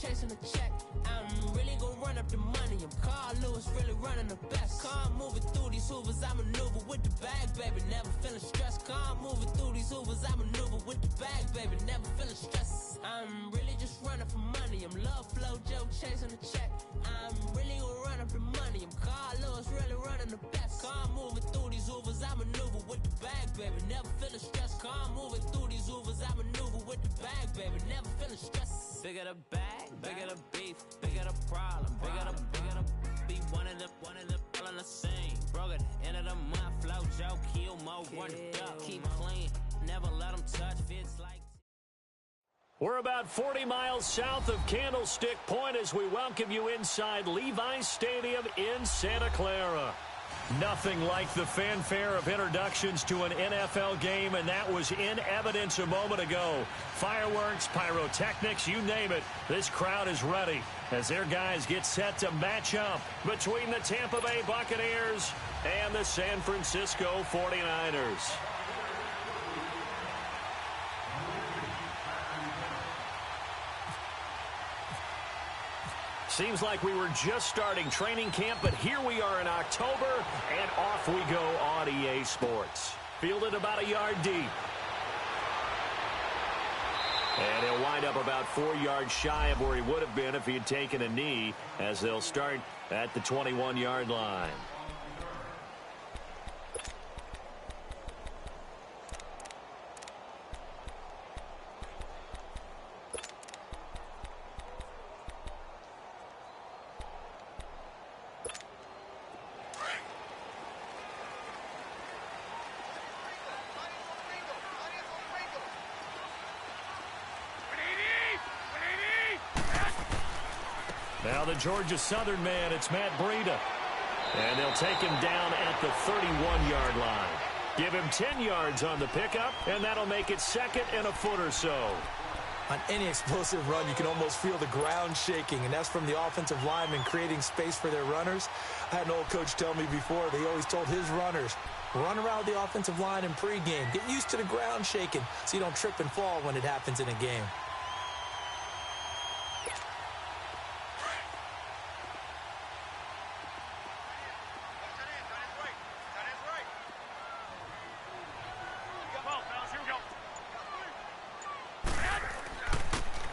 chasing a check. I'm really gon' run up the money. I'm Carl Lewis, really running the best. Calm moving through these hoovers, I maneuver with the bag, baby, never feeling stressed. Calm moving through these hoovers, I maneuver with the bag, baby, never feeling stressed. I'm really just running for money. I'm Love Flow Joe chasing a check. I'm really gon' run up the money. I'm Carl Lewis, really running the best. Calm moving through these hoovers, I maneuver with the bag, baby, never feeling stressed. Calm moving through these hoovers, I maneuver with the bag, baby, never feeling stressed. Bigger the bag, bigger the beef, bigger the problem, bigger the be one of the all in the same. Broke at the end of the month, Flow Joe, kill mo, run it up, keep clean, never let them touch, fits like. We're about 40 miles south of Candlestick Point as we welcome you inside Levi's Stadium in Santa Clara. Nothing like the fanfare of introductions to an NFL game, and that was in evidence a moment ago. Fireworks, pyrotechnics, you name it. This crowd is ready as their guys get set to match up between the Tampa Bay Buccaneers and the San Francisco 49ers. Seems like we were just starting training camp, but here we are in October, and off we go on EA Sports. Fielded about a yard deep. And he'll wind up about 4 yards shy of where he would have been if he had taken a knee, as they'll start at the 21-yard line. Now the Georgia Southern man, it's Matt Breida. And they'll take him down at the 31-yard line. Give him 10 yards on the pickup, and that'll make it second and a foot or so. On any explosive run, you can almost feel the ground shaking, and that's from the offensive linemen creating space for their runners. I had an old coach tell me before, they always told his runners, run around the offensive line in pregame. Get used to the ground shaking so you don't trip and fall when it happens in a game.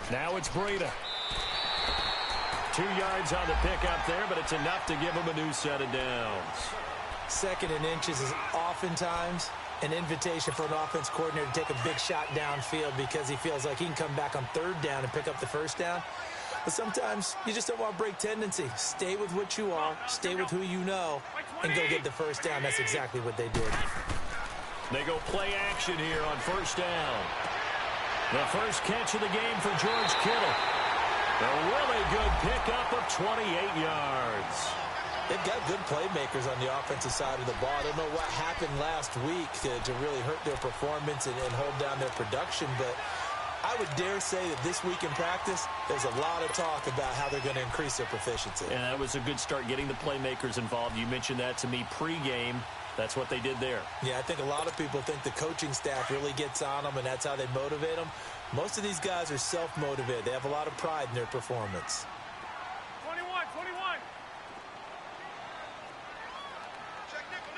Now it's Breida. 2 yards on the pickup there, but it's enough to give him a new set of downs. Second and inches is oftentimes an invitation for an offense coordinator to take a big shot downfield because he feels like he can come back on third down and pick up the first down. But sometimes you just don't want to break tendency. Stay with what you are, stay with who you know, and go get the first down. That's exactly what they did. They go play action here on first down. The first catch of the game for George Kittle. A really good pickup of 28 yards. They've got good playmakers on the offensive side of the ball. I don't know what happened last week to really hurt their performance and hold down their production, but I would dare say that this week in practice, there's a lot of talk about how they're going to increase their proficiency. And that was a good start, getting the playmakers involved. You mentioned that to me pregame. That's what they did there. Yeah, I think a lot of people think the coaching staff really gets on them, and that's how they motivate them. Most of these guys are self-motivated. They have a lot of pride in their performance. 21. Check nickel.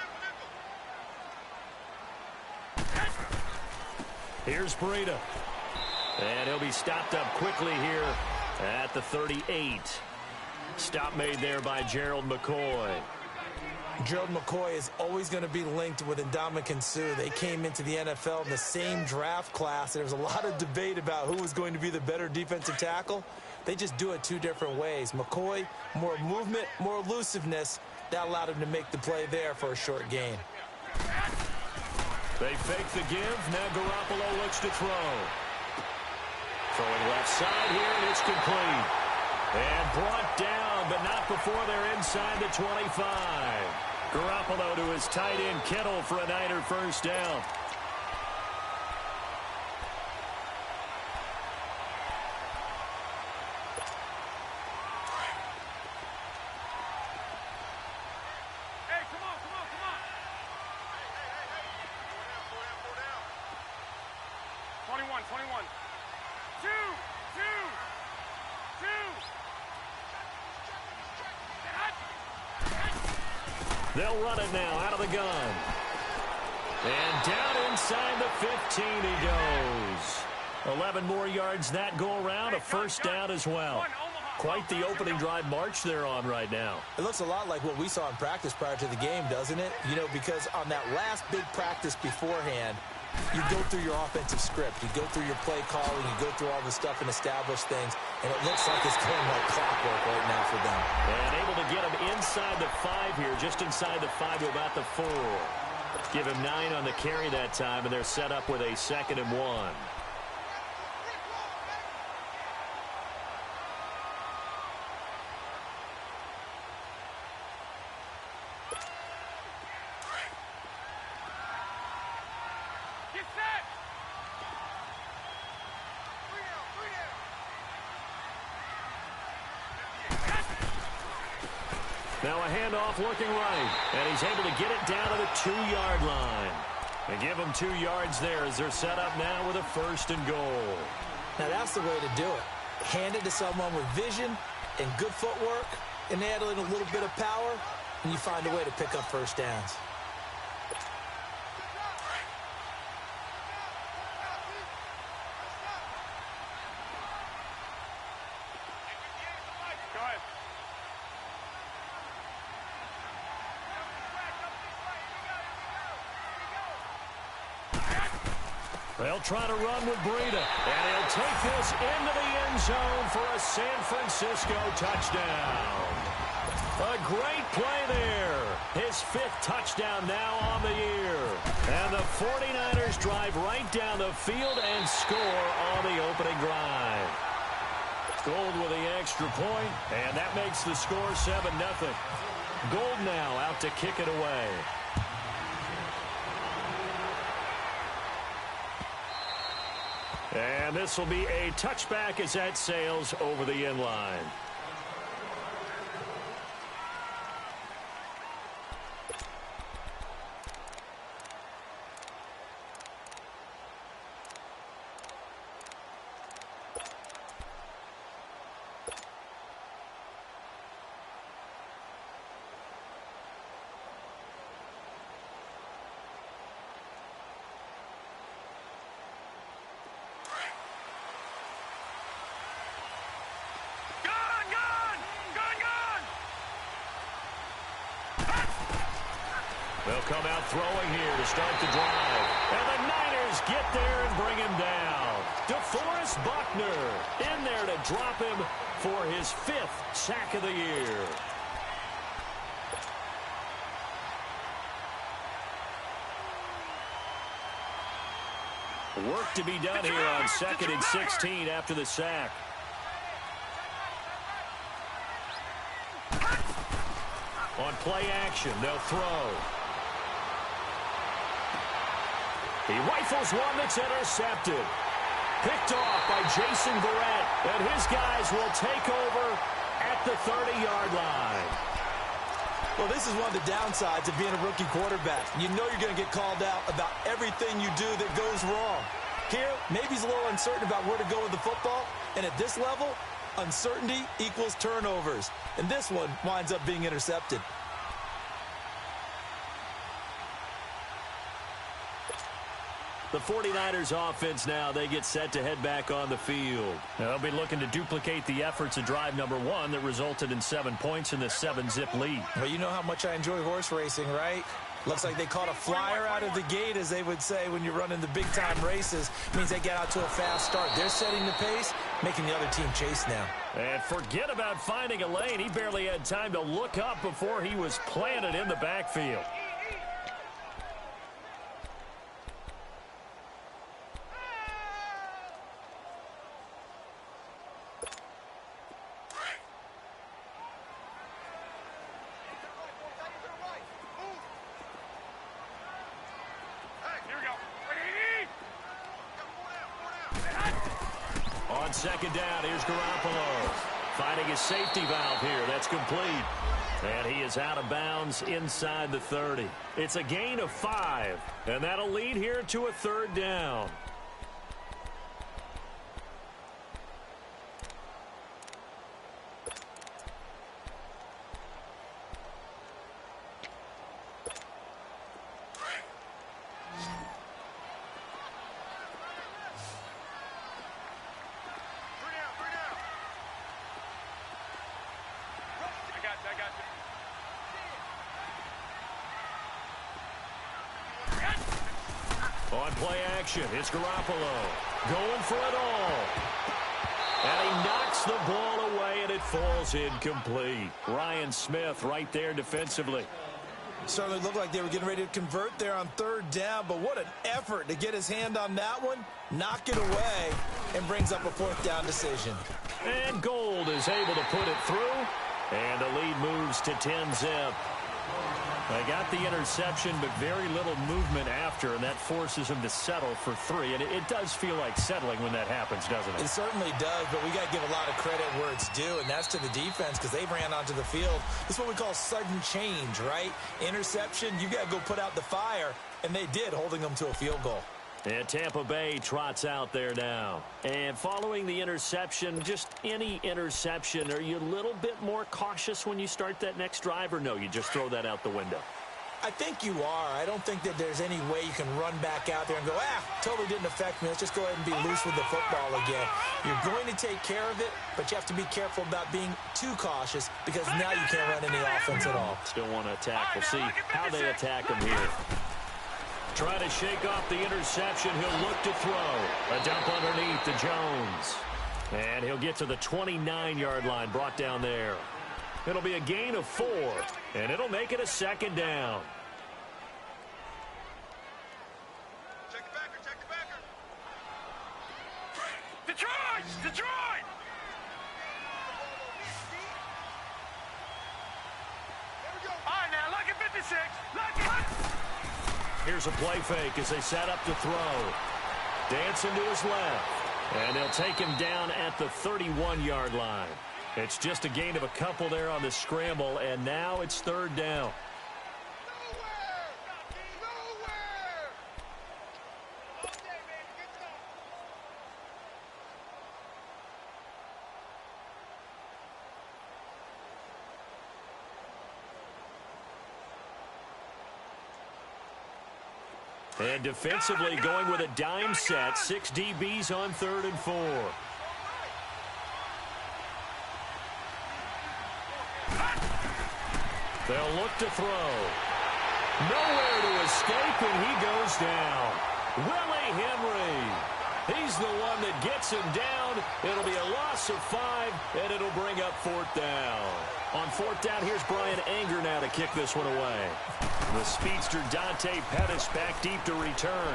Here's Breida. And he'll be stopped up quickly here at the 38. Stop made there by Gerald McCoy. Gerald McCoy is always going to be linked with Ndamukong Suh. They came into the NFL in the same draft class. There was a lot of debate about who was going to be the better defensive tackle. They just do it two different ways. McCoy, more movement, more elusiveness. That allowed him to make the play there for a short gain. They fake the give. Now Garoppolo looks to throw. Throwing left side here, and it's complete. And brought down, but not before they're inside the 25. Garoppolo to his tight end Kittle for a Niner first down. Hey, come on. 21. 2. They'll run it now out of the gun. And down inside the 15 he goes. 11 more yards that go around, a first down as well. Quite the opening drive march they're on right now. It looks a lot like what we saw in practice prior to the game, doesn't it? You know, because on that last big practice beforehand, you go through your offensive script. You go through your play calling. You go through all the stuff and establish things. And it looks like it's going like clockwork right now for them. And able to get him inside the 5 here, just inside the 5 to about the 4. Give him 9 on the carry that time, and they're set up with a 2nd and 1. Now a handoff looking right, and he's able to get it down to the 2-yard line. And give them 2 yards there as they're set up now with a 1st and goal. Now that's the way to do it. Hand it to someone with vision and good footwork, and add in a little bit of power, and you find a way to pick up first downs. They'll try to run with Breida, and he'll take this into the end zone for a San Francisco touchdown. A great play there. His 5th touchdown now on the year. And the 49ers drive right down the field and score on the opening drive. Gold with the extra point, and that makes the score 7-0. Gold now out to kick it away. And this will be a touchback as that sails over the end line. They'll come out throwing here to start the drive. And the Niners get there and bring him down. DeForest Buckner in there to drop him for his 5th sack of the year. Work to be done here on 2nd and 16 after the sack. On play action, they'll throw. He rifles one that's intercepted. Picked off by Jason Verrett, and his guys will take over at the 30-yard line. Well, this is one of the downsides of being a rookie quarterback. You know you're going to get called out about everything you do that goes wrong. Here, maybe he's a little uncertain about where to go with the football, and at this level, uncertainty equals turnovers. And this one winds up being intercepted. The 49ers offense now, they get set to head back on the field. They'll be looking to duplicate the efforts of drive number 1 that resulted in 7 points in the 7-zip lead. Well, you know how much I enjoy horse racing, right? Looks like they caught a flyer out of the gate, as they would say when you're running the big-time races. Means they get out to a fast start. They're setting the pace, making the other team chase now. And forget about finding a lane. He barely had time to look up before he was planted in the backfield. On 2nd down, here's Garoppolo. Finding his safety valve here. That's complete. And he is out of bounds inside the 30. It's a gain of 5. And that'll lead here to a 3rd down. On play action, it's Garoppolo going for it all. And he knocks the ball away, and it falls incomplete. Ryan Smith right there defensively. Certainly looked like they were getting ready to convert there on third down, but what an effort to get his hand on that one, knock it away, and brings up a fourth down decision. And Gold is able to put it through, and the lead moves to 10-zip. They got the interception, but very little movement after, and that forces him to settle for 3. And it does feel like settling when that happens, doesn't it? It certainly does, but we got to give a lot of credit where it's due, and that's to the defense because they ran onto the field. This is what we call sudden change, right? Interception, you got to go put out the fire, and they did, holding them to a field goal. And Tampa Bay trots out there now. And following the interception, just any interception, are you a little bit more cautious when you start that next drive, or no, you just throw that out the window? I think you are. I don't think that there's any way you can run back out there and go, totally didn't affect me. Let's just go ahead and be loose with the football again. You're going to take care of it, but you have to be careful about being too cautious because now you can't run any offense at all. Still want to attack. We'll see how they attack him here. Trying to shake off the interception. He'll look to throw. A dump underneath to Jones. And he'll get to the 29-yard line, brought down there. It'll be a gain of 4, and it'll make it a second down. Check the backer, check the backer. Detroit! Detroit! There we go. All right, now, look at 56. Look at... Here's a play fake as they set up to throw. Dancing to his left. And they'll take him down at the 31-yard line. It's just a gain of a couple there on the scramble, and now it's third down. And defensively going with a dime set. 6 DBs on 3rd and 4. They'll look to throw. Nowhere to escape, and he goes down. Willie Henry. He's the one that gets him down. It'll be a loss of 5, and it'll bring up 4th down. On 4th down, here's Brian Anger now to kick this one away. The speedster Dante Pettis back deep to return.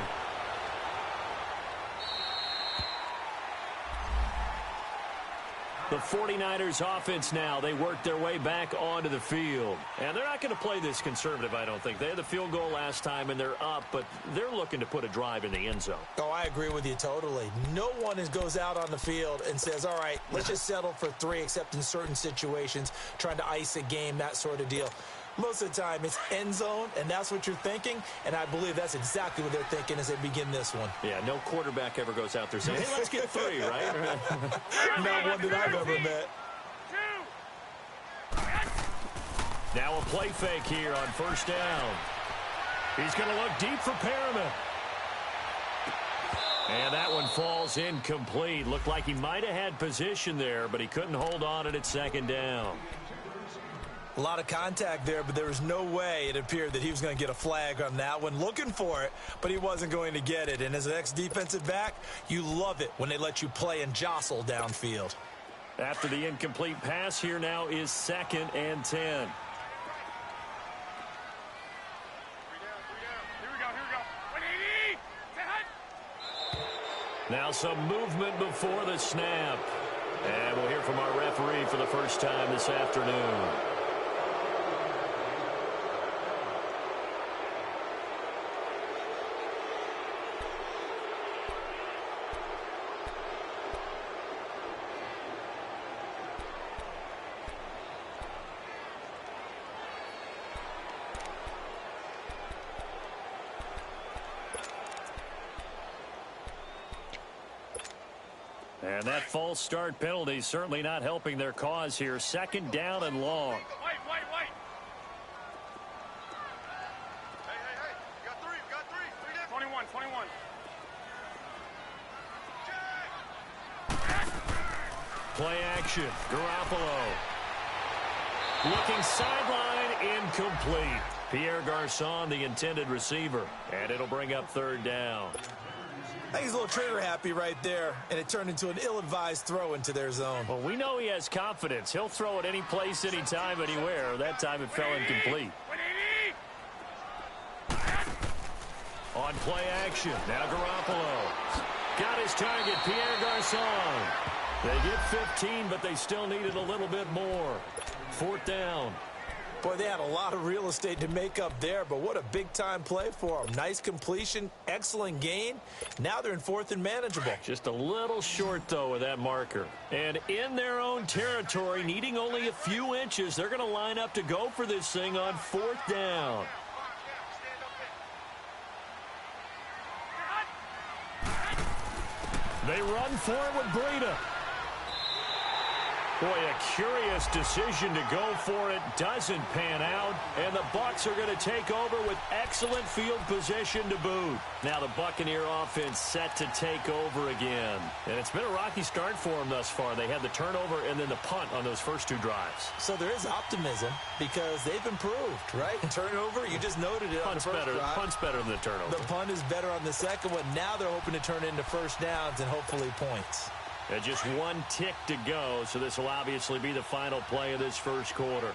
The 49ers offense now, they work their way back onto the field. And they're not going to play this conservative, I don't think. They had the field goal last time, and they're up, but they're looking to put a drive in the end zone. Oh, I agree with you totally. No one goes out on the field and says, all right, let's just settle for 3, except in certain situations, trying to ice a game, that sort of deal. Most of the time, it's end zone, and that's what you're thinking, and I believe that's exactly what they're thinking as they begin this one. Yeah, no quarterback ever goes out there saying, hey, let's get 3, right? Not one that I've ever met. Now a play fake here on 1st down. He's going to look deep for Perriman. And that one falls incomplete. Looked like he might have had position there, but he couldn't hold on at 2nd down. A lot of contact there, but there was no way it appeared that he was going to get a flag on that one. Looking for it, but he wasn't going to get it. And as an ex-defensive back, you love it when they let you play and jostle downfield. After the incomplete pass, here now is 2nd and 10. Now some movement before the snap. And we'll hear from our referee for the first time this afternoon. And that false start penalty certainly not helping their cause here. 2nd down and long. Wait. Hey. You got 3. 21. Play action. Garoppolo. Looking sideline, incomplete. Pierre Garçon, the intended receiver, and it'll bring up third down. I think he's a little trigger happy right there, and it turned into an ill-advised throw into their zone. Well, we know he has confidence. He'll throw it any place, anytime, anywhere. That time it fell incomplete. On play action, now Garoppolo. Got his target, Pierre Garçon. They get 15, but they still needed a little bit more. Fourth down. Boy, they had a lot of real estate to make up there, but what a big-time play for them. Nice completion, excellent gain. Now they're in fourth and manageable. Just a little short, though, with that marker. And in their own territory, needing only a few inches, they're going to line up to go for this thing on fourth down. They run for it with Breida. Boy, a curious decision to go for it. Doesn't pan out. And the Bucs are going to take over with excellent field position to boot. Now the Buccaneer offense set to take over again. And it's been a rocky start for them thus far. They had the turnover and then the punt on those first two drives. So there is optimism because they've improved, right? Turnover, you just noted it on the first drive. Punt's better than the turnover. The punt is better on the second one. Now they're hoping to turn into first downs and hopefully points. Just one tick to go, so this will obviously be the final play of this first quarter.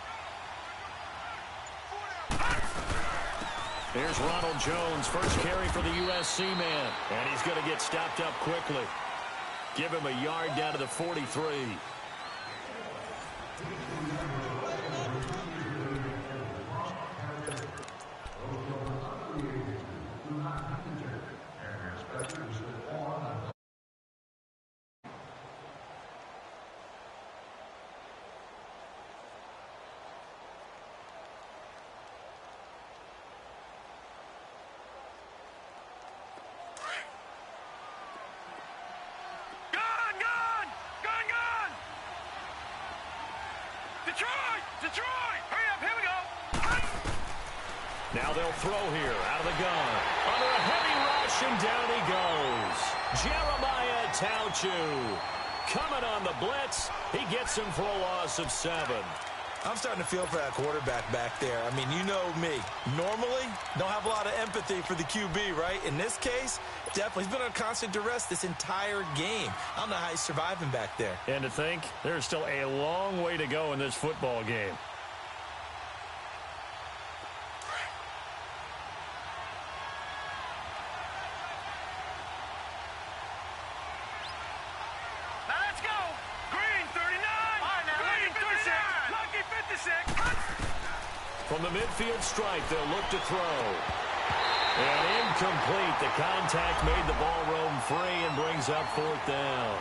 Here's Ronald Jones, first carry for the USC man, and he's going to get stopped up quickly. Give him a yard down to the 43. Detroit! Hurry up, here we go! Now they'll throw here, out of the gun. Under a heavy rush, and down he goes. Jeremiah Tauchu coming on the blitz. He gets him for a loss of 7. I'm starting to feel for that quarterback back there. I mean, you know me. Normally, don't have a lot of empathy for the QB, right? In this case, definitely. He's been on constant duress this entire game. I don't know how he's surviving back there. And to think, there's still a long way to go in this football game. From the midfield stripe, they'll look to throw. And incomplete. The contact made the ball roam free and brings up fourth down.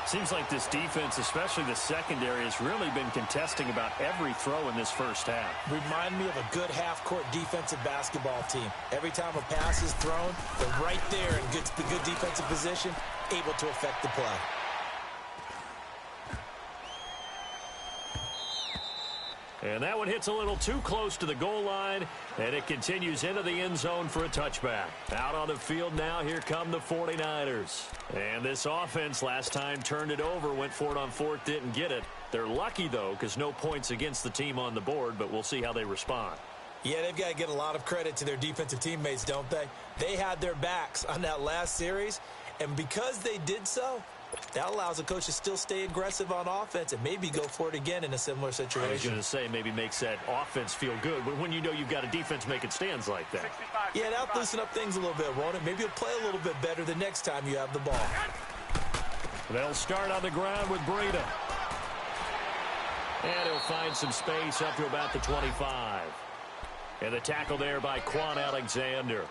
Seems like this defense, especially the secondary, has really been contesting about every throw in this first half. Remind me of a good half-court defensive basketball team. Every time a pass is thrown, they're right there in good defensive position, able to affect the play. And that one hits a little too close to the goal line, and it continues into the end zone for a touchback. Out on the field now, here come the 49ers. And this offense last time turned it over, went for it on fourth, didn't get it. They're lucky, though, because no points against the team on the board, but we'll see how they respond. Yeah, they've got to get a lot of credit to their defensive teammates, don't they? They had their backs on that last series, and because they did so, that allows a coach to still stay aggressive on offense and maybe go for it again in a similar situation. I was going to say maybe makes that offense feel good, but when you know you've got a defense making stands like that. Yeah, that'll loosen up things a little bit, won't it? Maybe you'll play a little bit better the next time you have the ball. They'll start on the ground with Breida. And he'll find some space up to about the 25. And the tackle there by Quan Alexander.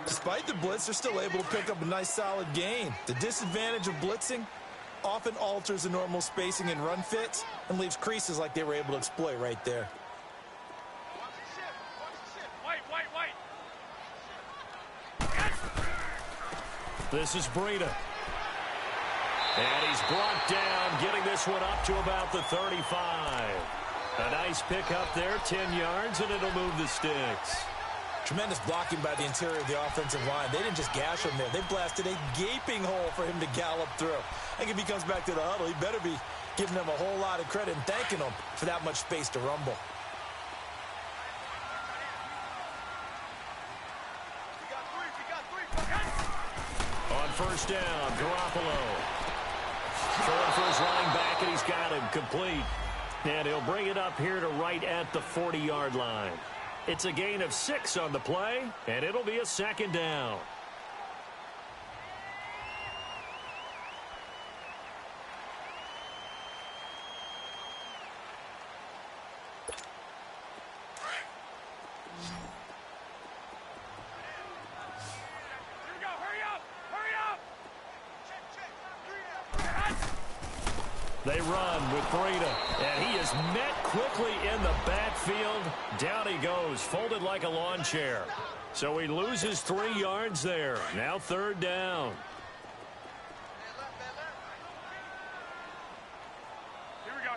Despite the blitz, they're still able to pick up a nice solid gain. The disadvantage of blitzing often alters the normal spacing and run fits and leaves creases like they were able to exploit right there. This is Breida. And he's brought down, getting this one up to about the 35. A nice pickup there, 10 yards, and it'll move the sticks. Tremendous blocking by the interior of the offensive line. They didn't just gash him there. They blasted a gaping hole for him to gallop through. I think if he comes back to the huddle, he better be giving them a whole lot of credit and thanking them for that much space to rumble. first down. Garoppolo throwing for his running back, and he's got him complete. And he'll bring it up here to right at the 40-yard line. It's a gain of 6 on the play, and it'll be a second down. They run with Breida, and he is met quickly in the backfield. Down he goes, folded like a lawn chair. So he loses 3 yards there. Now third down. Here we go.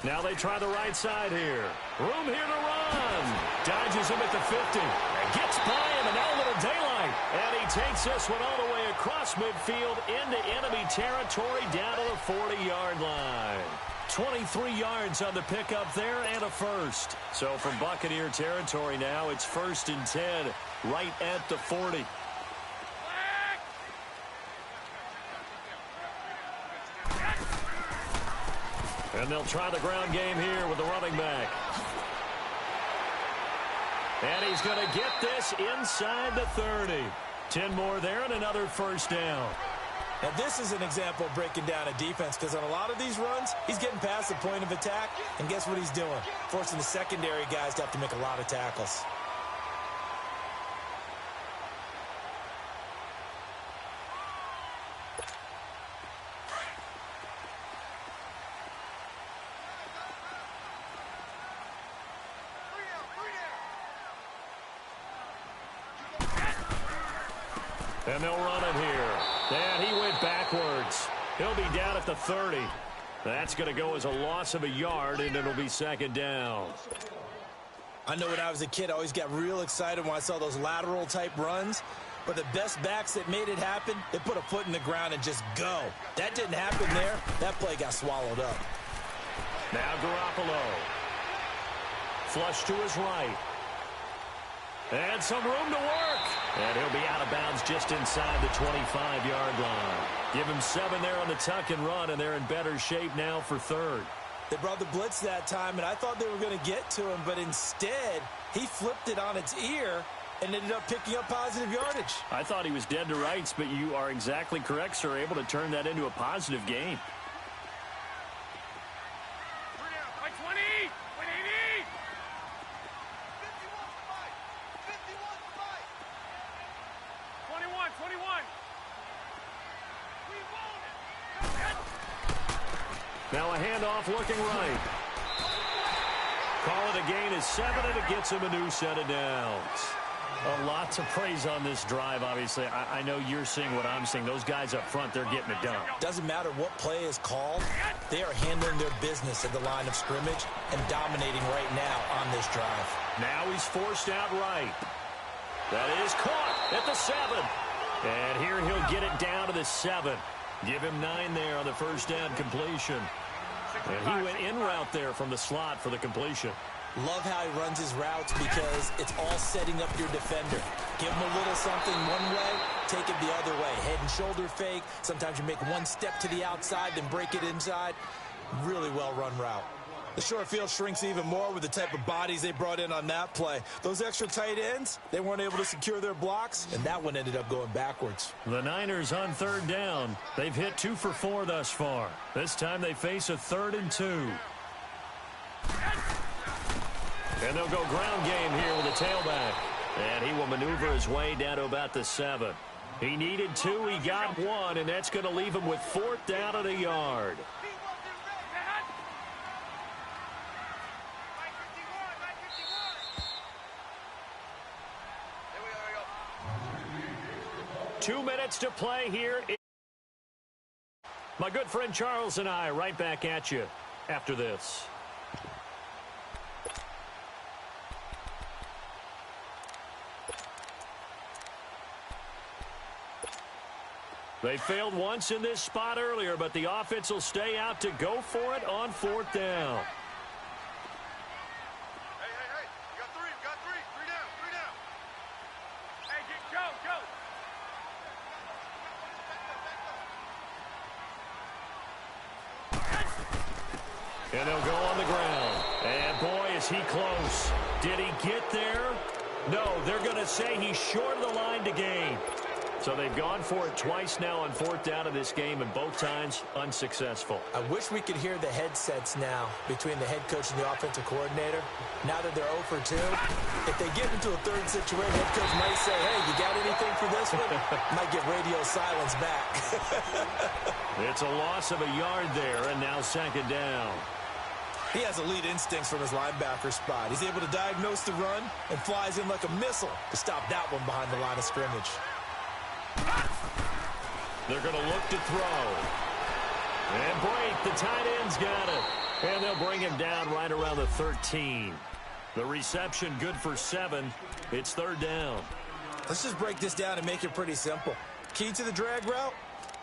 Now they try the right side here. Room here to run. Dodges him at the 50. And gets by him, and now a little daylight. And he takes this one all the way across midfield into enemy territory down to the 40-yard line. 23 yards on the pickup there and a first. So from Buccaneer territory now, it's 1st and 10 right at the 40. And they'll try the ground game here with the running back. And he's going to get this inside the 30. 10 more there and another first down. Now, this is an example of breaking down a defense, because on a lot of these runs, he's getting past the point of attack, and guess what he's doing? Forcing the secondary guys to have to make a lot of tackles. And they'll run it here. And he went backwards. He'll be down at the 30. That's going to go as a loss of a yard, and it'll be second down. I know when I was a kid, I always got real excited when I saw those lateral-type runs. But the best backs that made it happen, they put a foot in the ground and just go. That didn't happen there. That play got swallowed up. Now Garoppolo. Flush to his right. And some room to work. And he'll be out of bounds just inside the 25-yard line. Give him 7 there on the tuck and run, and they're in better shape now for third. They brought the blitz that time, and I thought they were going to get to him, but instead, he flipped it on its ear and ended up picking up positive yardage. I thought he was dead to rights, but you are exactly correct, sir, able to turn that into a positive gain. By 20, 180. 21. Now a handoff looking right. Call it a gain of 7, and it gets him a new set of downs. A lot to praise on this drive, obviously. I know you're seeing what I'm seeing. Those guys up front, they're getting it done. Doesn't matter what play is called. They are handling their business at the line of scrimmage and dominating right now on this drive. Now he's forced out right. That is caught at the 7. And here he'll get it down to the 7. Give him 9 there on the first down completion. And he went in route there from the slot for the completion. Love how he runs his routes because it's all setting up your defender. Give him a little something one way, take it the other way. Head and shoulder fake. Sometimes you make one step to the outside, then break it inside. Really well-run route. The short field shrinks even more with the type of bodies they brought in on that play. Those extra tight ends, they weren't able to secure their blocks, and that one ended up going backwards. The Niners on third down. They've hit 2 for 4 thus far. This time they face a 3rd and 2. And they'll go ground game here with a tailback. And he will maneuver his way down to about the 7. He needed 2, he got 1, and that's going to leave him with 4th down and a yard. Two minutes to play here. My good friend Charles and I right back at you after this. They failed once in this spot earlier, but the offense will stay out to go for it on 4th down. Hey, you got 3 down. 3 down. Hey, And they'll go on the ground. And, boy, is he close. Did he get there? No, they're going to say he's short of the line to gain. So they've gone for it twice now on 4th down in this game, and both times unsuccessful. I wish we could hear the headsets now between the head coach and the offensive coordinator. Now that they're 0 for 2, if they get into a third situation, head coach might say, hey, you got anything for this one? Might get radio silence back. It's a loss of a yard there, and now 2nd down. He has elite instincts from his linebacker spot. He's able to diagnose the run and flies in like a missile to stop that one behind the line of scrimmage. They're going to look to throw. And break. The tight end's got it. And they'll bring him down right around the 13. The reception good for 7. It's 3rd down. Let's just break this down and make it pretty simple. Key to the drag route,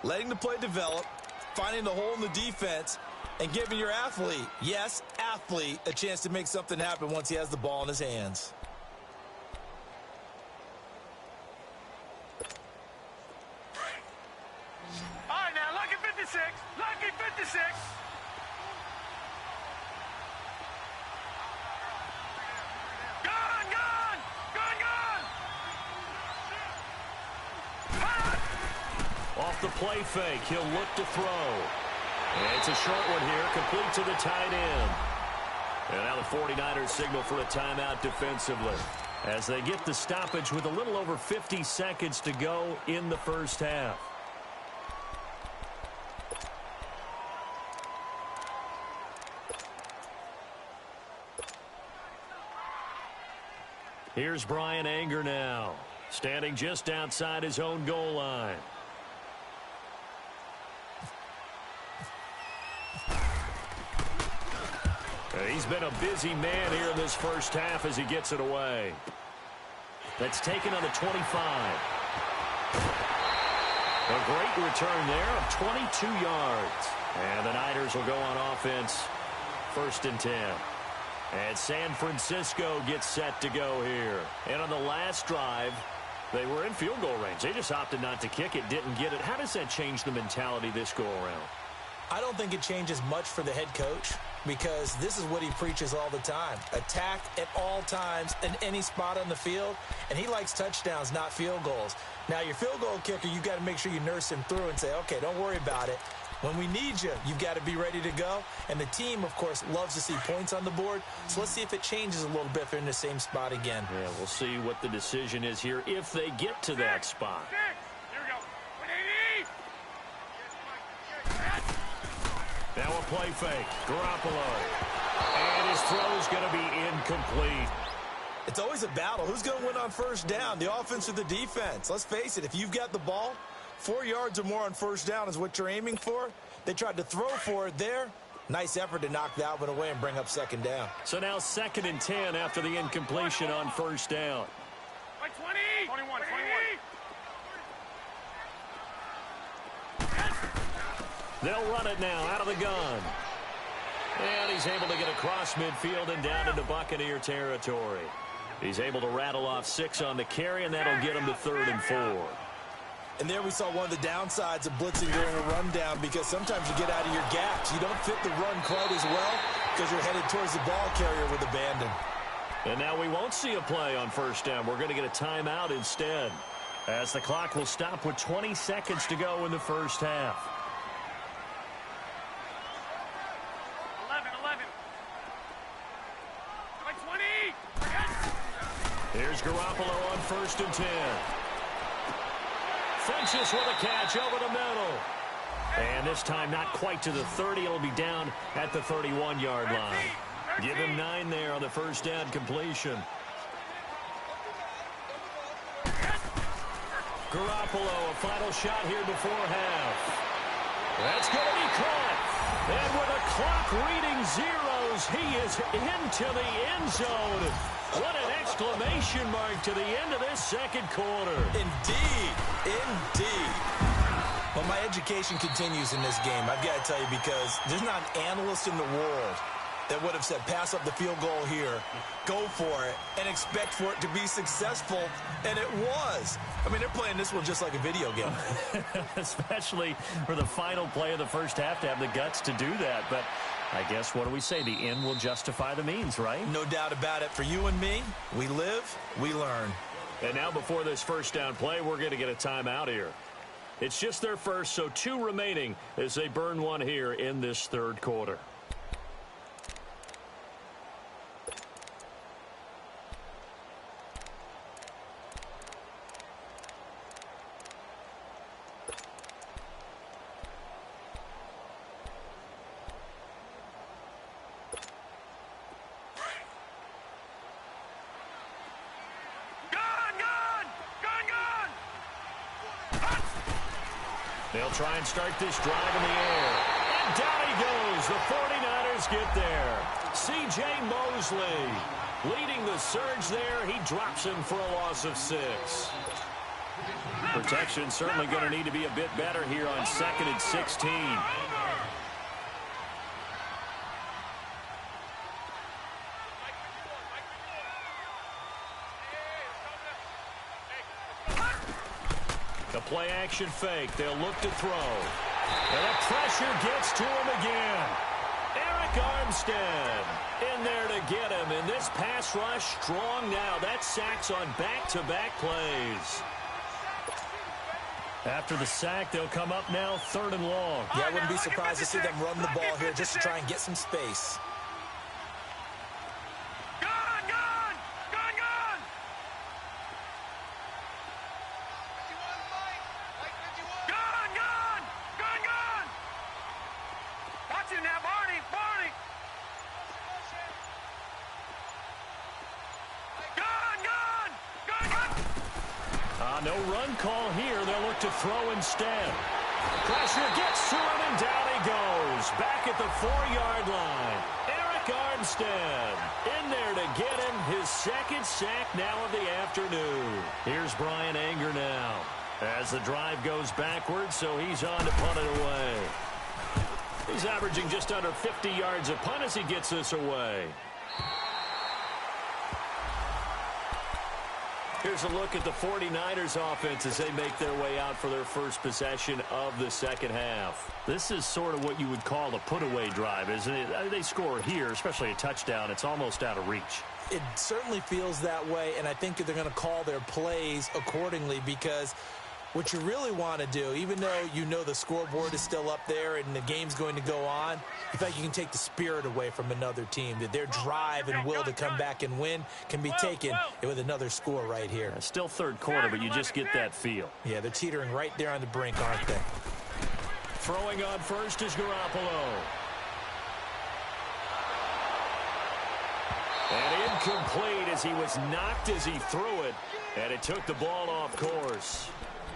letting the play develop, finding the hole in the defense, and giving your athlete, yes, athlete, a chance to make something happen once he has the ball in his hands. All right, now, lucky 56. Lucky 56. Gone, gone. Gone, gone. Off the play fake, he'll look to throw. And it's a short one here, complete to the tight end. And now the 49ers signal for a timeout defensively as they get the stoppage with a little over 50 seconds to go in the first half. Here's Brian Anger now, standing just outside his own goal line. He's been a busy man here in this first half as he gets it away. That's taken on the 25. A great return there of 22 yards. And the Niners will go on offense, 1st and 10. And San Francisco gets set to go here. And on the last drive, they were in field goal range. They just opted not to kick it, didn't get it. How does that change the mentality this go around? I don't think it changes much for the head coach because this is what he preaches all the time. Attack at all times in any spot on the field, and he likes touchdowns, not field goals. Now, your field goal kicker, you've got to make sure you nurse him through and say, okay, don't worry about it. When we need you, you've got to be ready to go. And the team, of course, loves to see points on the board. So let's see if it changes a little bit if they're in the same spot again. Yeah, we'll see what the decision is here if they get to that spot. Here we go. 180. Now a play fake. Garoppolo. And his throw's going to be incomplete. It's always a battle. Who's going to win on 1st down, the offense or the defense? Let's face it, if you've got the ball, 4 yards or more on 1st down is what you're aiming for. They tried to throw for it there. Nice effort to knock that one away and bring up 2nd down. So now 2nd and 10 after the incompletion on 1st down. Like 20. 21. 21. They'll run it now out of the gun. And he's able to get across midfield and down into Buccaneer territory. He's able to rattle off 6 on the carry, and that'll get him to 3rd and 4. And there we saw one of the downsides of blitzing during a rundown because sometimes you get out of your gaps. You don't fit the run quite as well because you're headed towards the ball carrier with abandon. And now we won't see a play on 1st down. We're going to get a timeout instead as the clock will stop with 20 seconds to go in the first half. 11. Like 20. Here's Garoppolo on 1st and 10. Funches with a catch over the middle. And this time not quite to the 30. It'll be down at the 31-yard line. Give him 9 there on the 1st down completion. Garoppolo, a final shot here before half. That's going to be caught. And with the clock reading zeros, he is into the end zone. What an exclamation mark to the end of this 2nd quarter. Indeed. Well, my education continues in this game, I've got to tell you, because there's not an analyst in the world that would have said pass up the field goal here, go for it, and expect for it to be successful, and it was. I mean, they're playing this one just like a video game. Especially for the final play of the first half to have the guts to do that. But I guess, what do we say? The end will justify the means, right? No doubt about it. For you and me, we live, we learn. And now before this first down play, we're going to get a timeout here. It's just their first, so 2 remaining as they burn one here in this third quarter. They'll try and start this drive in the air. And down he goes. The 49ers get there. C.J. Mosley leading the surge there. He drops him for a loss of 6. Protection certainly going to need to be a bit better here on 2nd and 16. The play-action fake. They'll look to throw. And the pressure gets to him again. Eric Armstead in there to get him. And this pass rush strong now. That sacks on back-to-back plays. After the sack, they'll come up now 3rd and long. Yeah, I wouldn't be surprised to see them run the ball here just to try and get some space. No run call here. They'll look to throw instead. Pressure gets to him, and down he goes. Back at the 4-yard line. Eric Armstead in there to get him his 2nd sack now of the afternoon. Here's Brian Anger now as the drive goes backwards, so he's on to punt it away. He's averaging just under 50 yards a punt as he gets this away. Here's a look at the 49ers offense as they make their way out for their first possession of the second half. This is sort of what you would call a put-away drive, isn't it? They score here, especially a touchdown. It's almost out of reach. It certainly feels that way, and I think they're going to call their plays accordingly because what you really want to do, even though you know the scoreboard is still up there and the game's going to go on, you feel like you can take the spirit away from another team, that their drive and will to come back and win can be taken with another score right here. Still third quarter, but you just get that feel. Yeah, they're teetering right there on the brink, aren't they? Throwing on first is Garoppolo. And incomplete as he was knocked as he threw it, and it took the ball off course.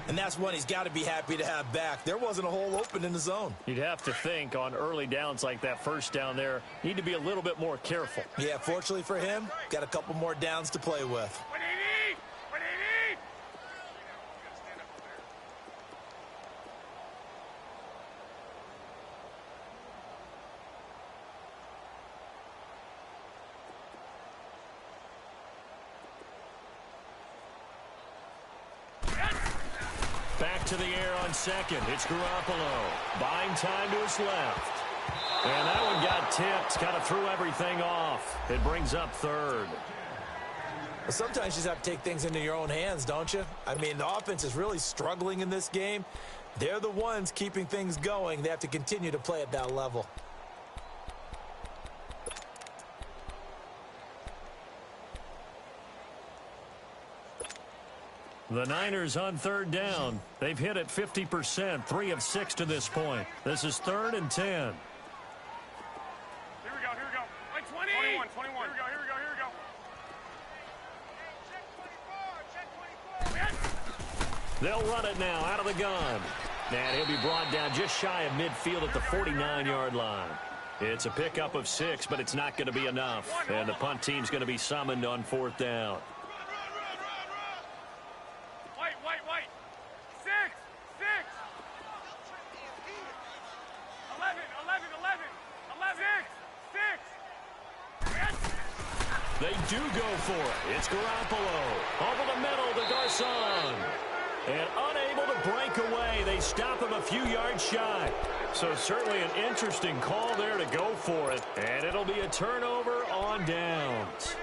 And that's one he's got to be happy to have back. There wasn't a hole open in the zone. You'd have to think on early downs like that first down there, need to be a little bit more careful. Yeah, fortunately for him, got a couple more downs to play with. Back to the air on 2nd. It's Garoppolo. Buying time to his left. And that one got tipped. Kind of threw everything off. It brings up 3rd. Well, sometimes you just have to take things into your own hands, don't you? I mean, the offense is really struggling in this game. They're the ones keeping things going. They have to continue to play at that level. The Niners on 3rd down. They've hit it 50%, 3 of 6 to this point. This is 3rd and 10. Here we go, here we go. Like 20. 21. Here we go, here we go, here we go. Check 24. They'll run it now out of the gun. And he'll be brought down just shy of midfield at the 49-yard line. It's a pickup of 6, but it's not going to be enough. And the punt team's going to be summoned on 4th down. Wait. 6. 11. 6. They do go for it. It's Garoppolo. Over the middle to Garcon. And unable to break away. They stop him a few yards shy. So certainly an interesting call there to go for it. And it'll be a turnover on downs.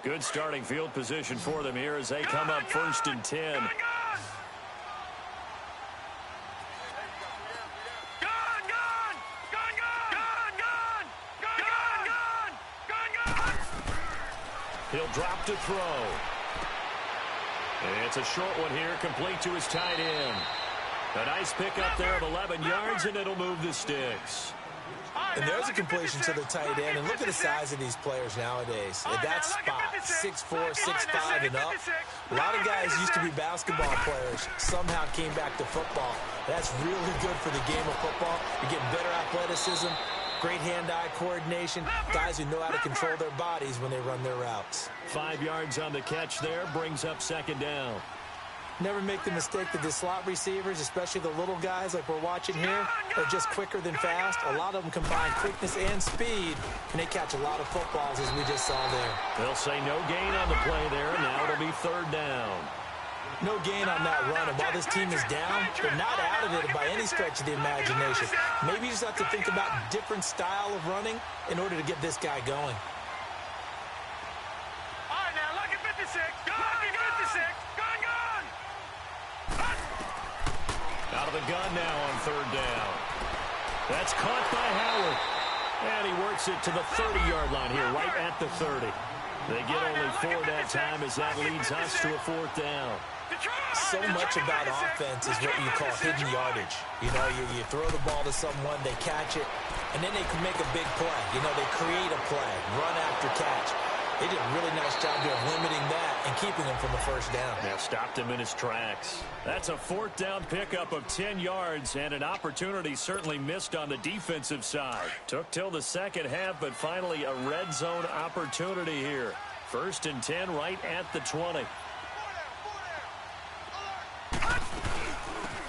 Good starting field position for them here as they come up 1st and 10. He'll drop to throw. And it's a short one here, complete to his tight end. A nice pickup there of 11 yards, and it'll move the sticks. And there's a completion to the tight end. And look at the size of these players nowadays. At that spot, 6'4", 6'5", and up. A lot of guys used to be basketball players, somehow came back to football. That's really good for the game of football. You're getting better athleticism, great hand-eye coordination, guys who know how to control their bodies when they run their routes. 5 yards on the catch there, brings up 2nd down. Never make the mistake that the slot receivers, especially the little guys like we're watching here, are just quicker than fast. A lot of them combine quickness and speed, and they catch a lot of footballs, as we just saw there. They'll say no gain on the play there. Now it'll be 3rd down. No gain on that run, and while this team is down, they're not out of it by any stretch of the imagination. Maybe you just have to think about different style of running in order to get this guy going. All right, now, look at 56. Lucky 56. Gun. Out of the gun now on 3rd down. That's caught by Howard. And he works it to the 30-yard line here, right at the 30. They get only 4 that time as that leads us to a 4th down. So much about offense is what you call hidden yardage. You know, you throw the ball to someone, they catch it, and then they can make a big play. You know, they create a play, run after catch. They did a really nice job here of limiting that and keeping him from the 1st down. Now stopped him in his tracks. That's a 4th down pickup of 10 yards and an opportunity certainly missed on the defensive side. Took till the 2nd half, but finally a red zone opportunity here. 1st and 10 right at the 20.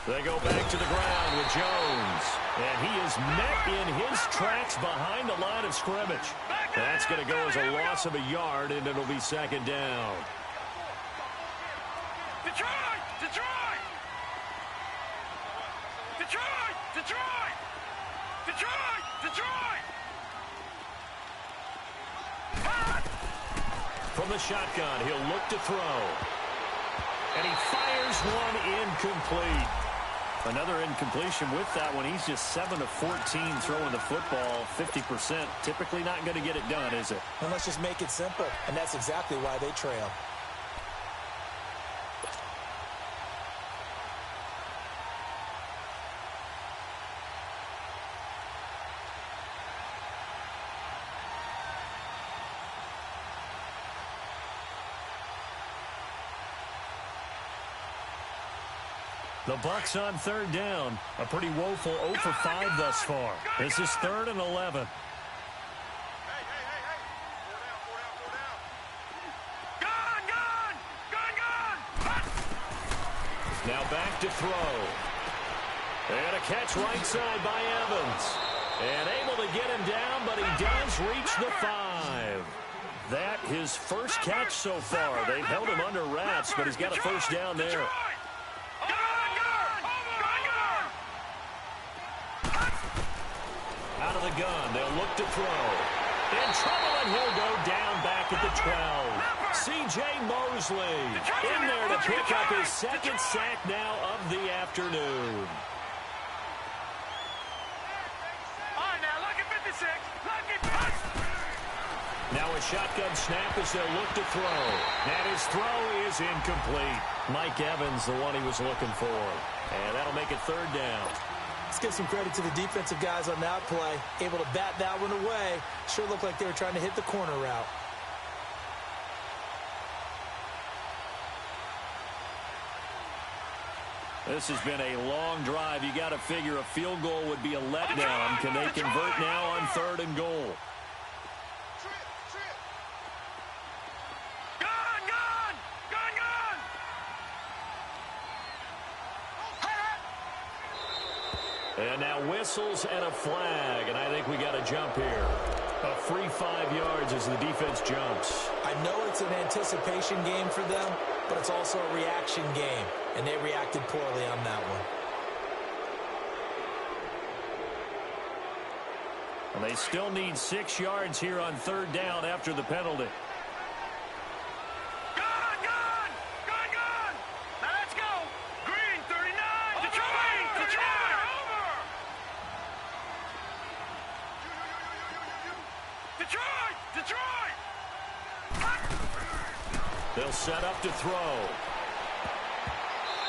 They go back to the ground with Jones. And he is met in his tracks behind the line of scrimmage. That's going to go as a loss of a yard, and it'll be 2nd down. Detroit! From the shotgun, he'll look to throw. And he fires one incomplete. Another incompletion with that one. He's just 7 of 14 throwing the football, 50%. Typically not going to get it done, is it? And let's just make it simple, and that's exactly why they trail. The Bucs on 3rd down. A pretty woeful 0 for 5 thus far. This is 3rd and 11. Now back to throw. And a catch right side by Evans. And able to get him down, but he does reach the 5. That his first catch so far. They've held him under wraps, but he's got a 1st down there. Out of the gun, they'll look to throw. In trouble, and he'll go down back at the 12. C.J. Mosley in there to pick up his 2nd sack now of the afternoon. All right, now, look at 56. Now a shotgun snap as they'll look to throw. And his throw is incomplete. Mike Evans, the one he was looking for. And that'll make it 3rd down. Let's give some credit to the defensive guys on that play. Able to bat that one away. Sure looked like they were trying to hit the corner route. This has been a long drive. You got to figure a field goal would be a letdown. Can they convert now on 3rd and goal? And now whistles and a flag, and I think we got a jump here. A free 5 yards as the defense jumps. I know it's an anticipation game for them, but it's also a reaction game, and they reacted poorly on that one. And they still need 6 yards here on 3rd down after the penalty. They'll set up to throw.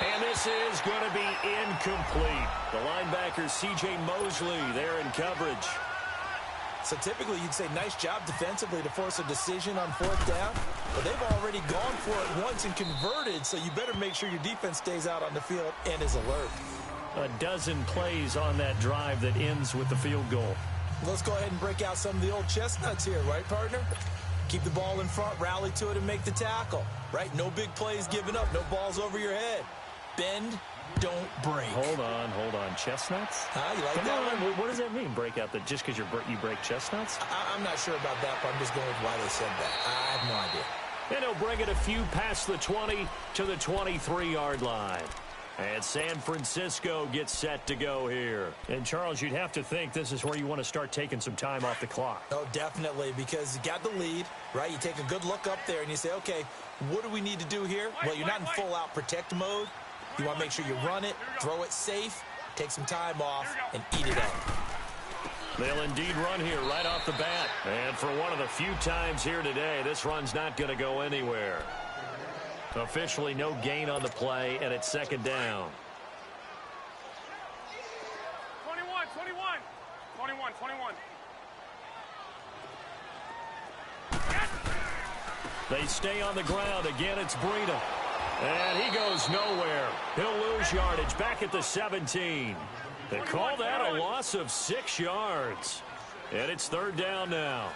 And this is going to be incomplete. The linebacker, C.J. Mosley, there in coverage. So typically you'd say nice job defensively to force a decision on 4th down, but they've already gone for it once and converted, so you better make sure your defense stays out on the field and is alert. A dozen plays on that drive that ends with the field goal. Let's go ahead and break out some of the old chestnuts here, right, partner? Keep the ball in front, rally to it, and make the tackle, right? No big plays given up, no balls over your head. Bend, don't break. Hold on. Chestnuts? You like Come that on. one? What does that mean, break out? That just because you break chestnuts? I'm not sure about that, but I'm just going with why they said that. I have no idea. And he'll bring it a few past the 20 to the 23-yard line. And San Francisco gets set to go here. And, Charles, you'd have to think this is where you want to start taking some time off the clock. Oh, definitely, because you got the lead, right? You take a good look up there and you say, okay, what do we need to do here? Well, you're not in full-out protect mode. You want to make sure you run it, throw it safe, take some time off, and eat it up. They'll indeed run here right off the bat. And for one of the few times here today, this run's not going to go anywhere. Officially no gain on the play, and it's 2nd down. 21. They stay on the ground. Again, it's Breida. And he goes nowhere. He'll lose yardage back at the 17. They call that a loss of 6 yards. And it's 3rd down now.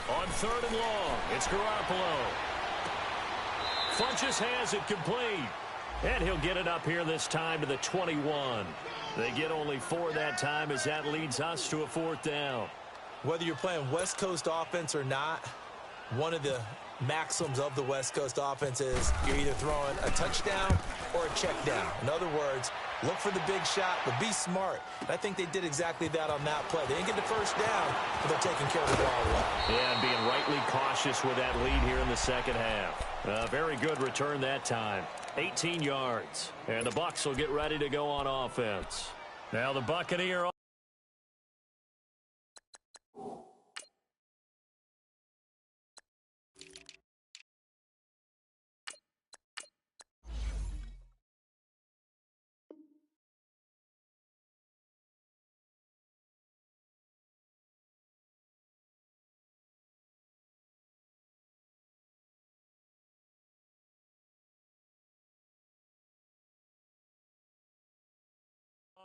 On 3rd and long, it's Garoppolo. Funches has it complete. And he'll get it up here this time to the 21. They get only 4 that time as that leads us to a 4th down. Whether you're playing West Coast offense or not, one of the maxims of the West Coast offense is you're either throwing a touchdown or a check down. In other words, look for the big shot, but be smart. And I think they did exactly that on that play. They didn't get the 1st down, but they're taking care of the ball well. Yeah, and being rightly cautious with that lead here in the 2nd half. Very good return that time. 18 yards. And the Bucs will get ready to go on offense. Now the Buccaneer.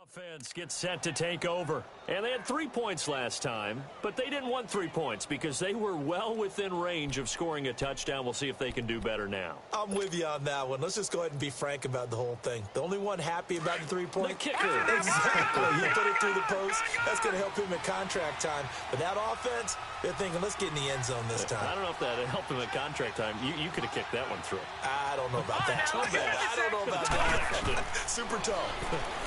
Offense gets set to take over. And they had 3 points last time, but they didn't want 3 points because they were well within range of scoring a touchdown. We'll see if they can do better now. I'm with you on that one. Let's just go ahead and be frank about the whole thing. The only one happy about the 3-point? The kicker. Exactly. He put it through the post. That's going to help him at contract time. But that offense, they're thinking, let's get in the end zone this time. I don't know if that helped him at contract time. You could have kicked that one through. I don't know about that. I don't know about that. Super tough.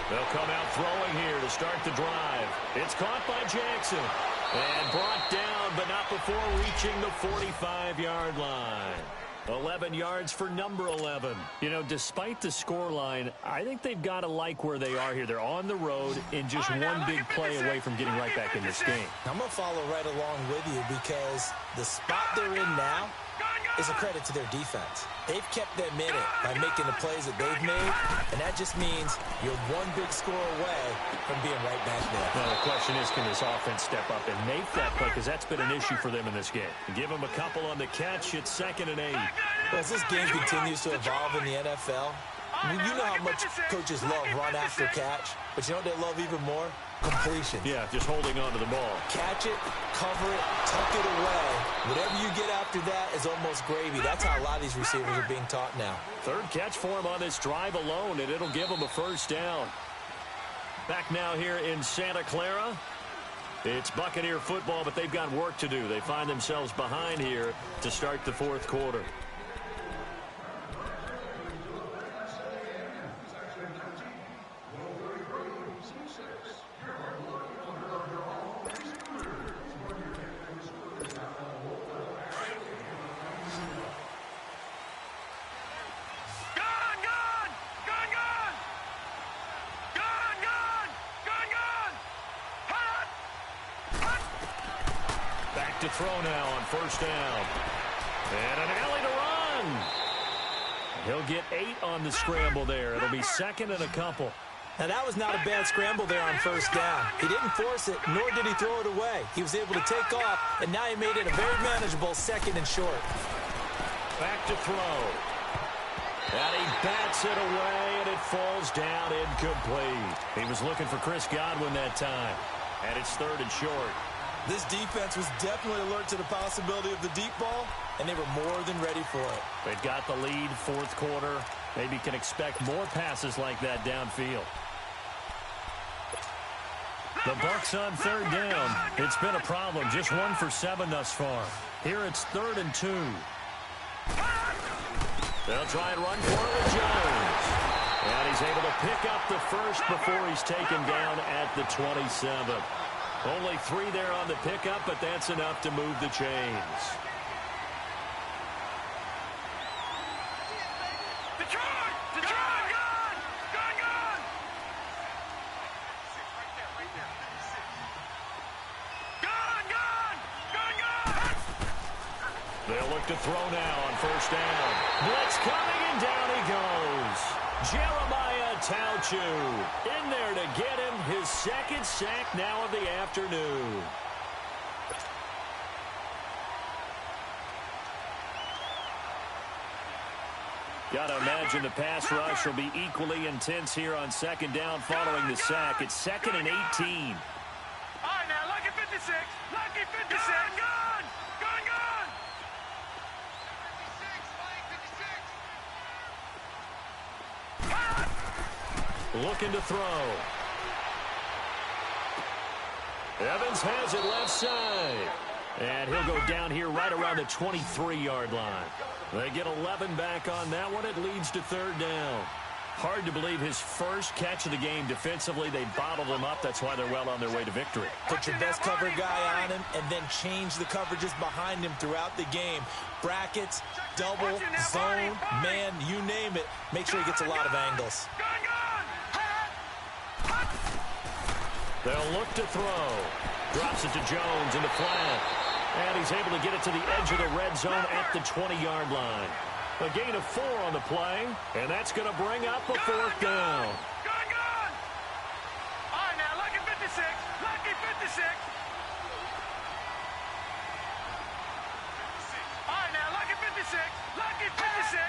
They'll come out throwing here to start the drive. It's caught by Jackson. And brought down, but not before reaching the 45-yard line. 11 yards for number 11. You know, despite the scoreline, I think they've got to like where they are here. They're on the road and just one big play away from getting right back in this game. I'm going to follow right along with you because the spot they're in now is a credit to their defense. They've kept them in it by making the plays that they've made, and that just means you're one big score away from being right back there. Now, the question is, can this offense step up and make that play? Because that's been an issue for them in this game. Give them a couple on the catch. It's 2nd and 8. Well, as this game continues to evolve in the NFL, you know how much coaches love run after catch, but you know what they love even more? Completion. Yeah, just holding on to the ball. Catch it, cover it, tuck it away. Whatever you get after that is almost gravy. That's how a lot of these receivers are being taught now. 3rd catch for him on this drive alone, and it'll give him a 1st down. Back now here in Santa Clara. It's Buccaneer football, but they've got work to do. They find themselves behind here to start the fourth quarter. To throw now on first down. And an alley to run. He'll get 8 on the scramble there. It'll be second and a couple. Now, that was not a bad scramble there on first down. He didn't force it, nor did he throw it away. He was able to take off, and now he made it a very manageable second and short. Back to throw. And he bats it away, and it falls down incomplete. He was looking for Chris Godwin that time. And it's third and short. This defense was definitely alert to the possibility of the deep ball, and they were more than ready for it. They've got the lead, fourth quarter. Maybe can expect more passes like that downfield. The Bucs on third down. It's been a problem. Just 1 for 7 thus far. Here it's 3rd and 2. They'll try and run for it with Jones. And he's able to pick up the first before he's taken down at the 27. Only 3 there on the pickup, but that's enough to move the chains. They'll look to throw now on first down. Blitz coming, and down he goes. Jeremiah Tauchu in there to get him his second sack now of the afternoon. Got to imagine the pass rush will be equally intense here on second down following the sack. It's 2nd and 18. All right, now, lucky 56. Lucky 56. Gun! Gun, gun! 56, Looking to throw. Evans has it left side. And he'll go down here right around the 23-yard line. They get 11 back on that one. It leads to third down. Hard to believe his first catch of the game defensively. They bottled him up. That's why they're well on their way to victory. Put your best cover guy on him and then change the coverages behind him throughout the game. Brackets, double, zone, man, you name it. Make sure he gets a lot of angles. They'll look to throw. Drops it to Jones in the flat. And he's able to get it to the edge of the red zone at the 20-yard line. A gain of 4 on the play, and that's going to bring up a fourth down. gun, gun! All right, now, lucky 56. Lucky 56. All right, now, lucky 56. Lucky 56.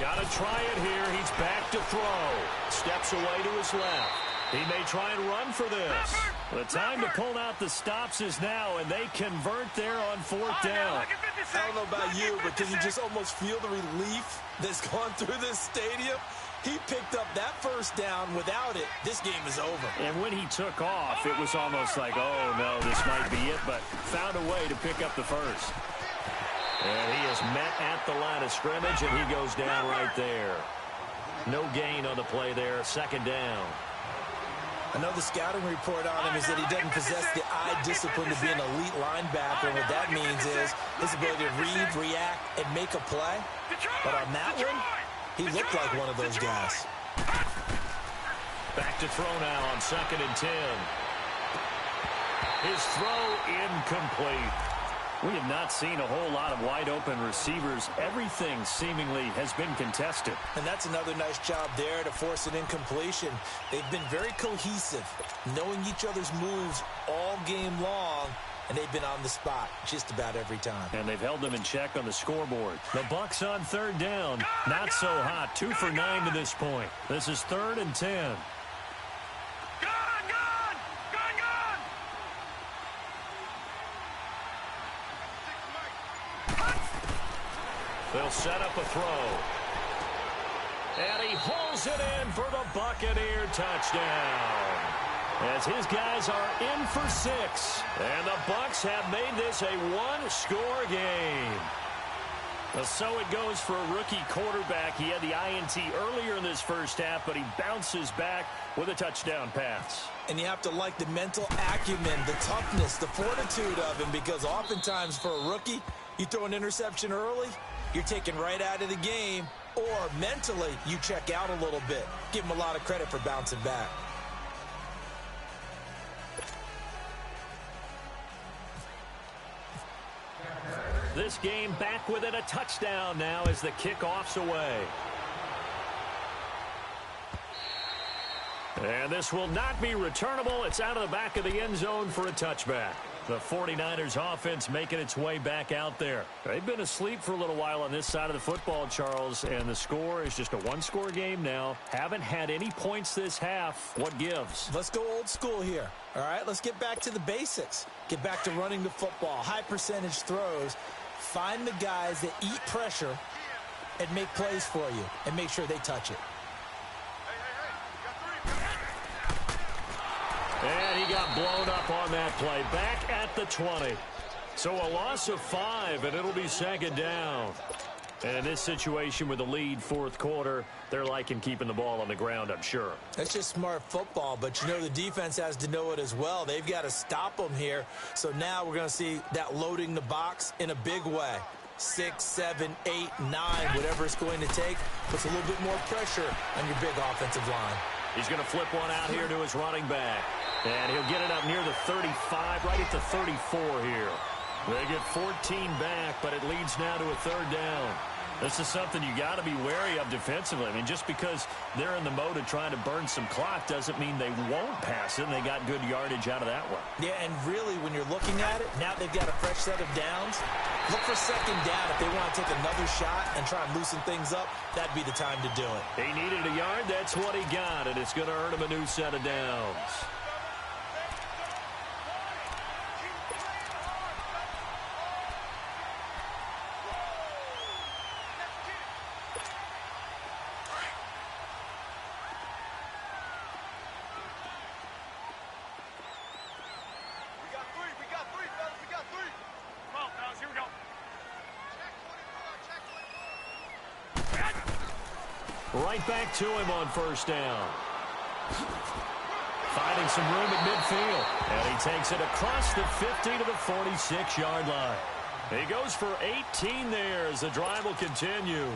Got to try it here. He's back to throw. Steps away to his left. He may try and run for this. The time to pull out the stops is now, and they convert there on fourth down. I don't know about you, but can you just almost feel the relief that's gone through this stadium? He picked up that first down. Without it, this game is over. And when he took off, it was almost like, oh, no, this might be it, but found a way to pick up the first. And he is met at the line of scrimmage, and he goes down right there. No gain on the play there, second down. I know the scouting report on him is that he doesn't possess the eye discipline to be an elite linebacker. And what that means is his ability to read, react, and make a play. But on that one, he looked like one of those guys. Back to throw now on 2nd and 10. His throw incomplete. We have not seen a whole lot of wide-open receivers. Everything seemingly has been contested. And that's another nice job there to force an incompletion. They've been very cohesive, knowing each other's moves all game long, and they've been on the spot just about every time. And they've held them in check on the scoreboard. The Bucs on third down. Not so hot. 2 for 9 to this point. This is 3rd and 10. They'll set up a throw. And he hauls it in for the Buccaneer touchdown. As his guys are in for 6. And the Bucs have made this a one-score game. So it goes for a rookie quarterback. He had the INT earlier in this first half, but he bounces back with a touchdown pass. And you have to like the mental acumen, the toughness, the fortitude of him, because oftentimes for a rookie, you throw an interception early, you're taken right out of the game, or mentally you check out a little bit. Give him a lot of credit for bouncing back. This game back within a touchdown now as the kickoff's away. And this will not be returnable. It's out of the back of the end zone for a touchback. The 49ers offense making its way back out there. They've been asleep for a little while on this side of the football, Charles, and the score is just a one-score game now. Haven't had any points this half. What gives? Let's go old school here. All right, let's get back to the basics. Get back to running the football, high percentage throws. Find the guys that eat pressure and make plays for you and make sure they touch it. And he got blown up on that play. Back at the 20. So a loss of 5, and it'll be second down. And in this situation with the lead fourth quarter, they're liking keeping the ball on the ground, I'm sure. That's just smart football, but you know the defense has to know it as well. They've got to stop them here. So now we're going to see that loading the box in a big way. 6, 7, 8, 9, whatever it's going to take, puts a little bit more pressure on your big offensive line. He's going to flip one out here to his running back. And he'll get it up near the 35, right at the 34 here. They get 14 back, but it leads now to a third down. This is something you got to be wary of defensively. I mean, just because they're in the mode of trying to burn some clock doesn't mean they won't pass it, and they got good yardage out of that one. Yeah, and really, when you're looking at it, now they've got a fresh set of downs. Look for second down. If they want to take another shot and try and loosen things up, that'd be the time to do it. He needed a yard. That's what he got, and it's going to earn him a new set of downs. Right back to him on first down. Finding some room at midfield. And he takes it across the 50 to the 46-yard line. He goes for 18 there as the drive will continue.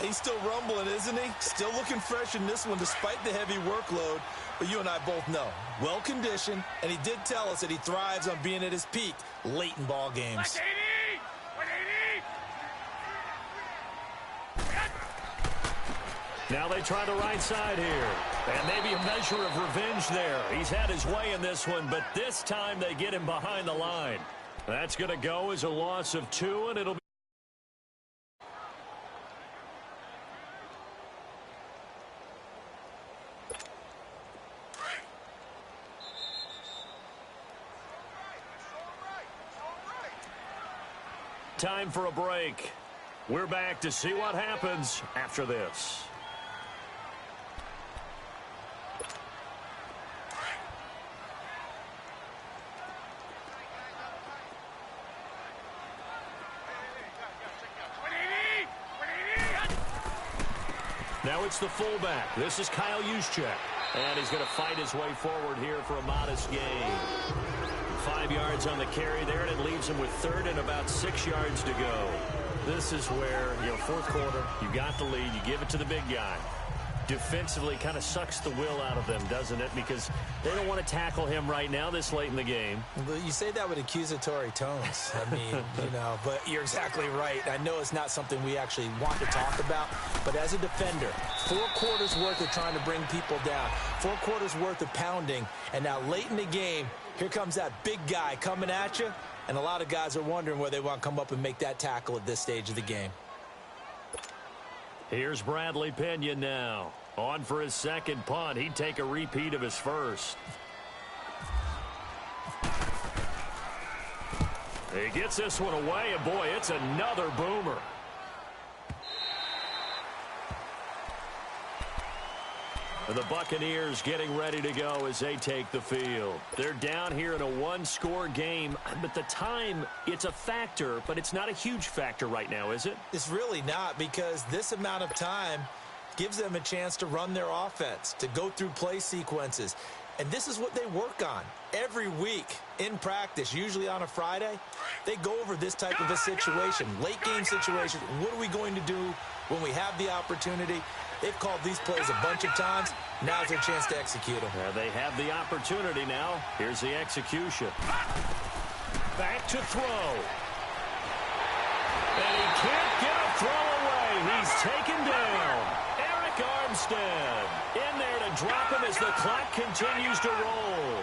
He's still rumbling, isn't he? Still looking fresh in this one despite the heavy workload. But you and I both know, well-conditioned, and he did tell us that he thrives on being at his peak late in ball games. Now they try the right side here. And maybe a measure of revenge there. He's had his way in this one, but this time they get him behind the line. That's going to go as a loss of 2, and it'll be time for a break. We're back to see what happens after this. Now it's the fullback. This is Kyle Juszczyk. And he's going to fight his way forward here for a modest gain. 5 yards on the carry there, and it leaves him with third and about 6 yards to go. This is where, fourth quarter, you got the lead, you give it to the big guy. Defensively kind of sucks the will out of them, doesn't it? Because they don't want to tackle him right now this late in the game. You say that with accusatory tones. I mean, but you're exactly right. I know it's not something we actually want to talk about, but as a defender, 4 quarters worth of trying to bring people down, 4 quarters worth of pounding, and now late in the game, here comes that big guy coming at you, and a lot of guys are wondering whether they want to come up and make that tackle at this stage of the game. Here's Bradley Pinion now. On for his second punt. He'd take a repeat of his first. He gets this one away, and boy, it's another boomer. The Buccaneers getting ready to go as they take the field. They're down here in a one-score game, but the time, it's a factor, but it's not a huge factor right now, is it? It's really not, because this amount of time gives them a chance to run their offense, to go through play sequences. And this is what they work on every week in practice, usually on a Friday. They go over this type of a situation, late-game situation. What are we going to do when we have the opportunity? They've called these plays a bunch of times. Now's their chance to execute them. They have the opportunity now. Here's the execution. Back to throw. And he can't get a throw away. He's taken down. Eric Armstead in there to drop him as the clock continues to roll.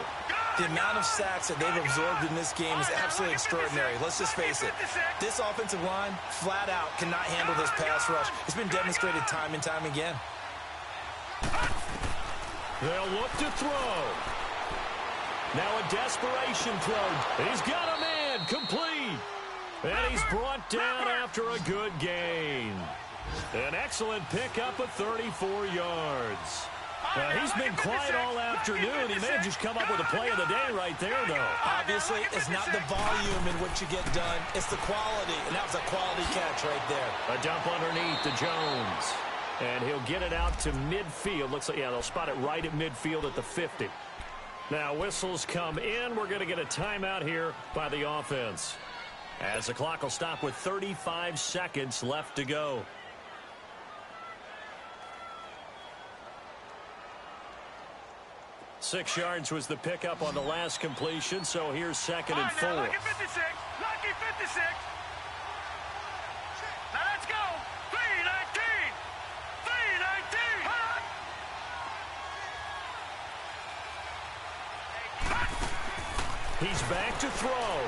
The amount of sacks that they've absorbed in this game is absolutely extraordinary. Let's just face it. This offensive line, flat out, cannot handle this pass rush. It's been demonstrated time and time again. They'll look to throw. Now a desperation throw. He's got a man, complete. And he's brought down after a good gain. An excellent pickup of 34 yards. He's been quiet all afternoon. He may have just come up with a play of the day right there, though. Obviously, it's not the volume in what you get done. It's the quality, and that was a quality catch right there. A dump underneath to Jones. And he'll get it out to midfield. Looks like, yeah, they'll spot it right at midfield at the 50. Now, whistles come in. We're going to get a timeout here by the offense, as the clock will stop with 35 seconds left to go. Six yards was the pickup on the last completion, so here's second and 4. Lucky 56. Lucky 56. Now let's go. 319. 319. He's back to throw.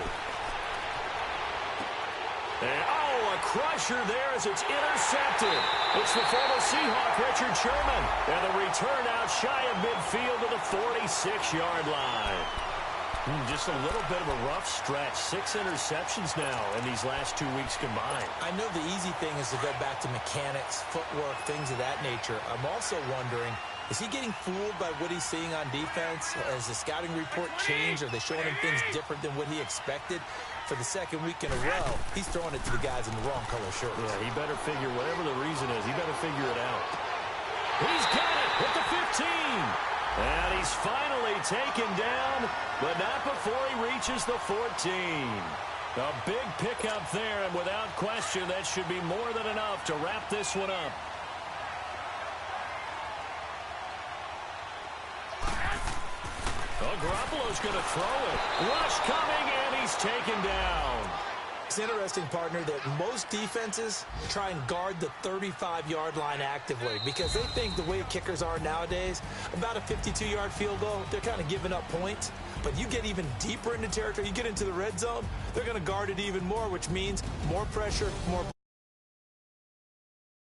And, oh, a crusher there as it's intercepted. It's the former Seahawk, Richard Sherman. And the return out shy of midfield to the 46-yard line. Just a little bit of a rough stretch. 6 interceptions now in these last 2 weeks combined. I know the easy thing is to go back to mechanics, footwork, things of that nature. I'm also wondering, is he getting fooled by what he's seeing on defense? Has the scouting report changed? Are they showing him things different than what he expected? For the second week in a row, he's throwing it to the guys in the wrong color shirts. Yeah, he better figure, whatever the reason is, he better figure it out. He's got it at the 15. And he's finally taken down, but not before he reaches the 14. A big pickup there, and without question, that should be more than enough to wrap this one up. Garoppolo's going to throw it. Rush coming, and he's taken down. It's interesting, partner, that most defenses try and guard the 35-yard line actively because they think the way kickers are nowadays, about a 52-yard field goal, they're kind of giving up points. But you get even deeper into territory, you get into the red zone, they're going to guard it even more, which means more pressure, more